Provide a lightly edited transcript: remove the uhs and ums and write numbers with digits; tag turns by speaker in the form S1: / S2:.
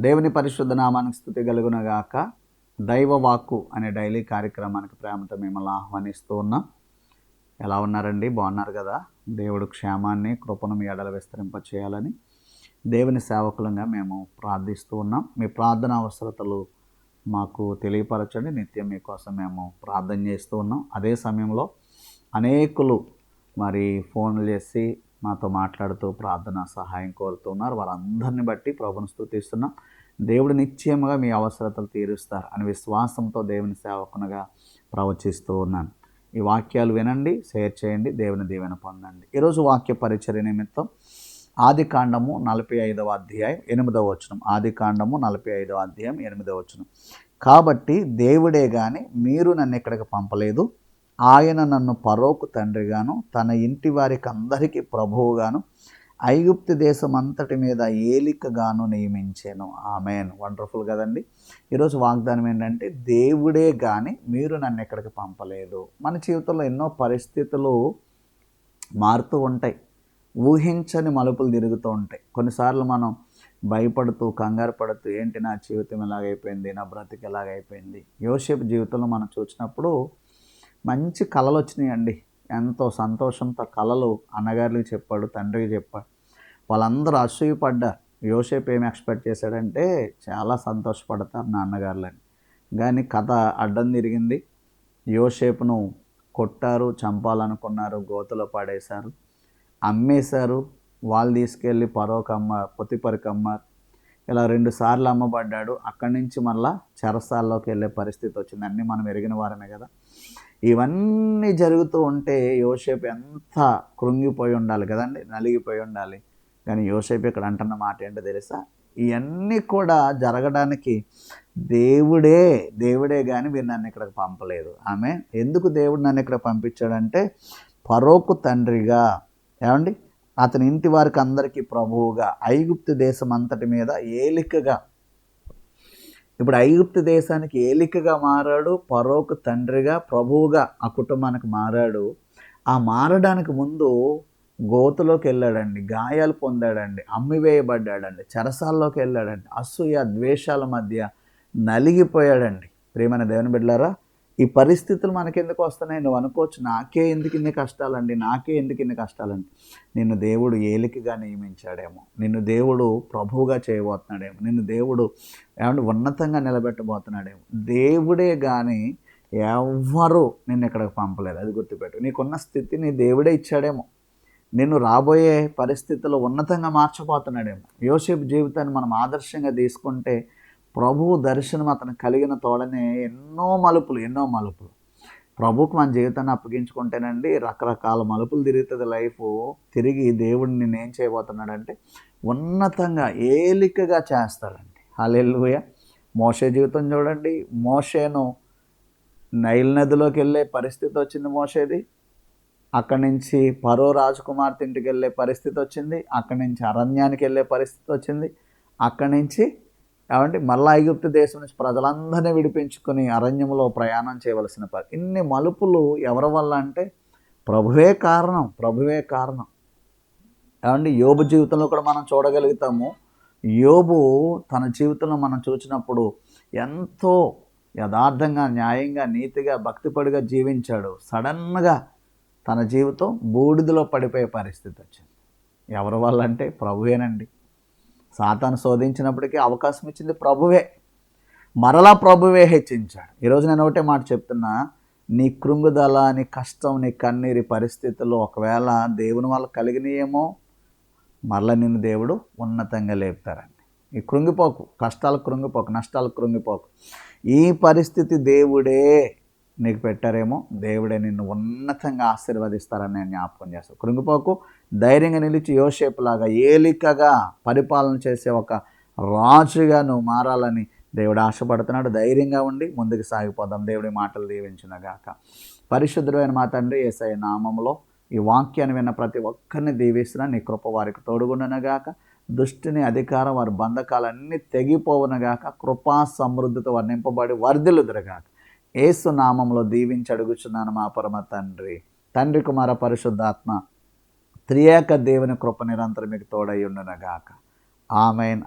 S1: దేవుని పరిశుద్ధ నామానికి స్తుతి కలుగునగాక. దైవ వాక్కు అనే డైలీ కార్యక్రమానికి ప్రేమతో మిమ్మల్ని ఆహ్వానిస్తూ ఉన్నాం. ఎలా ఉన్నారండి? బాగున్నారు కదా? దేవుడు క్షేమాన్ని కృపను మీ ఎడల విస్తరింపచేయాలని దేవుని సేవకులంగా మేము ప్రార్థిస్తూ ఉన్నాం. మీ ప్రార్థన అవసరతలు మాకు తెలియపరచండి. నిత్యం మీకోసం మేము ప్రార్థన చేస్తూ ఉన్నాం. అదే సమయంలో అనేకులు మరి ఫోన్లు చేసి మాతో మాట్లాడుతూ ప్రార్థన సహాయం కోరుతున్నారు. వారందరిని బట్టి ప్రభుని స్తుతిస్తున్నాం. దేవుడు నిశ్చయముగా మీ అవసరతలు తీరుస్తారు అని విశ్వాసంతో దేవుని సేవకునిగా ప్రవచిస్తూ ఉన్నాను. ఈ వాక్యాలు వినండి, షేర్ చేయండి, దేవుని దీవెన పొందండి. ఈరోజు వాక్య పరిచర్య నిమిత్తం ఆదికాండము 45వ అధ్యాయం 8వ వచనం. ఆదికాండము 45వ అధ్యాయం 8వ వచనం. కాబట్టి దేవుడే గాని మీరు నన్ను ఇక్కడికి పంపలేదు, ఆయన నన్ను ఫరోకు తండ్రిగాను తన ఇంటి వారికి అందరికీ ప్రభువుగాను ఐగుప్తు దేశం అంతటి మీద ఏలికగాను నియమించాను. ఆమెన్. వండర్ఫుల్ కదండి. ఈరోజు వాగ్దానం ఏంటంటే దేవుడే కానీ మీరు నన్ను ఎక్కడికి పంపలేదు. మన జీవితంలో ఎన్నో పరిస్థితులు మారుతూ ఉంటాయి, ఊహించని మలుపులు తిరుగుతూ ఉంటాయి. కొన్నిసార్లు మనం భయపడుతూ కంగారు పడుతూ ఏంటి నా జీవితం ఎలాగైపోయింది, నా బ్రతికి ఎలాగైపోయింది. యోసేపు జీవితంలో మనం చూసినప్పుడు మంచి కళలు వచ్చినాయండి. ఎంతో సంతోషంతో కళలు అన్నగారికి చెప్పాడు, తండ్రికి చెప్పాడు. వాళ్ళందరూ అసూయపడ్డారు. యోసేపు ఏమి ఎక్స్పెక్ట్ చేశాడంటే చాలా సంతోషపడతారు నా అన్నగారులని. కానీ కథ అడ్డం తిరిగింది. యోసేపును కొట్టారు, చంపాలనుకున్నారు, గోతులో పడేశారు, అమ్మేశారు. వాళ్ళు తీసుకెళ్ళి ఫరోకు అమ్మారు, పొతిఫరుకు అమ్మారు. ఇలా 2 సార్లు అమ్మబడ్డాడు. అక్కడి నుంచి మళ్ళా చెరసాల్లోకి వెళ్ళే పరిస్థితి వచ్చింది. అన్నీ మనం ఎరిగిన వారమే కదా. ఇవన్నీ జరుగుతూ ఉంటే యోసేపు ఎంత కృంగిపోయి ఉండాలి కదండి, నలిగిపోయి ఉండాలి. కానీ యోసేపు ఇక్కడ అంటున్న మాట ఏంటో తెలుసా? ఇవన్నీ కూడా జరగడానికి దేవుడే కానీ మీరు నన్ను ఇక్కడికి పంపలేదు. ఆమె ఎందుకు దేవుడు నన్ను ఇక్కడ పంపించాడంటే ఫరోకు తండ్రిగా, ఏమండి, అతని ఇంటి వారికి అందరికీ ప్రభువుగా, ఐగుప్తు దేశం అంతటి మీద ఏలికగా. ఇప్పుడు ఐగుప్తు దేశానికి ఏలికగా మారాడు, ఫరోకు తండ్రిగా, ప్రభువుగా ఆ కుటుంబానికి మారాడు. ఆ మారడానికి ముందు గోతులోకి వెళ్ళాడండి, గాయాలు పొందాడండి, అమ్మివేయబడ్డాడండి, చెరసాల్లోకి వెళ్ళాడండి, అసూయ ద్వేషాల మధ్య నలిగిపోయాడండి. ప్రియమైన దేవుని బిడ్డలారా, ఈ పరిస్థితులు మనకెందుకు వస్తున్నాయి? నువ్వు అనుకోవచ్చు, నాకే ఎందుకు ఇన్ని కష్టాలండి. నిన్ను దేవుడు ఏలికగా నియమించాడేమో, నిన్ను దేవుడు ప్రభువుగా చేయబోతున్నాడేమో, నిన్ను దేవుడు ఏమంటే ఉన్నతంగా నిలబెట్టబోతున్నాడేమో. దేవుడే కానీ ఎవ్వరూ నిన్ను ఇక్కడికి పంపలేదు. అది గుర్తుపెట్టు. నీకున్న స్థితిని దేవుడే ఇచ్చాడేమో, నిన్ను రాబోయే పరిస్థితుల్లో ఉన్నతంగా మార్చబోతున్నాడేమో. యోసేపు జీవితాన్ని మనం ఆదర్శంగా తీసుకుంటే ప్రభువు దర్శనం అతను కలిగిన తోడనే ఎన్నో మలుపులు. ప్రభువుకు మన జీవితాన్ని అప్పగించుకుంటేనండి రకరకాల మలుపులు తిరుగుతుంది లైఫ్. తిరిగి దేవుడు నిన్నేం చేయబోతున్నాడంటే ఉన్నతంగా ఏలికగా చేస్తాడండి. హల్లెలూయా. మోషే జీవితం చూడండి. మోషేను నైల్ నదిలోకి వెళ్ళే పరిస్థితి వచ్చింది మోషేది. అక్కడి నుంచి ఫరో రాజకుమార్తె ఇంటికి వెళ్ళే పరిస్థితి వచ్చింది. అక్కడి నుంచి అరణ్యానికి వెళ్ళే పరిస్థితి వచ్చింది. అక్కడి నుంచి ఏమంటే మళ్ళా ఐగుప్తు దేశం నుంచి ప్రజలందరినీ విడిపించుకొని అరణ్యంలో ప్రయాణం చేయవలసిన ఇన్ని మలుపులు ఎవరి వల్ల అంటే ప్రభువే కారణం. ఏమండి యోబు జీవితంలో కూడా మనం చూడగలుగుతాము. యోబు తన జీవితంలో మనం చూసినప్పుడు ఎంతో యథార్థంగా, న్యాయంగా, నీతిగా, భక్తిపడిగా జీవించాడు. సడన్గా తన జీవితం బూడిదలో పడిపోయే పరిస్థితి వచ్చింది. ఎవరి వల్ల అంటే ప్రభువేనండి. సాతాను శోధించినప్పటికీ అవకాశం ఇచ్చింది ప్రభువే. మరలా ప్రభువే హెచ్చించాడు. ఈరోజు నేను ఒకటే మాట చెప్తున్నా, నీ కృంగుదల, నీ కష్టం, నీ కన్నీరి పరిస్థితుల్లో ఒకవేళ దేవుని వల్ల కలిగినాయేమో, మరలా నిన్ను దేవుడు ఉన్నతంగా లేపుతారండి. ఈ కృంగిపోకు, కష్టాలకు కృంగిపోకు, నష్టాలకు కృంగిపోకు. ఈ పరిస్థితి దేవుడే నీకు పెట్టారేమో, దేవుడే నిన్ను ఉన్నతంగా ఆశీర్వదిస్తారని నేను జ్ఞాపకం చేస్తాను. కృంగిపోకు, ధైర్యంగా నిలిచి యోసేపులాగా ఏలికగా పరిపాలన చేసే ఒక రాజుగా నువ్వు మారాలని దేవుడు ఆశపడుతున్నాడు. ధైర్యంగా ఉండి ముందుకు సాగిపోదాం. దేవుడి మాటలు దీవించునుగాక. పరిశుద్ధుడైన మా తండ్రి యేసయ్య నామములో ఈ వాక్యాన్ని విన్న ప్రతి ఒక్కరిని దీవిస్తున్నా. నీ కృప వారికి తోడుగుండునుగాక. దుష్టిని అధికారం వారి బంధకాలన్నీ తెగిపోవునుగాక. కృపా సమృద్ధితో వారు నింపబడి వర్ధిల్లుదురుగాక. యేసు నామంలో దీవించి అడుగుచున్నాను మా పరమ తండ్రి కుమార పరిశుద్ధాత్మ త్రియేక దేవుని కృప నిరంతరం మీకు తోడై ఉండునుగాక. ఆమెన్.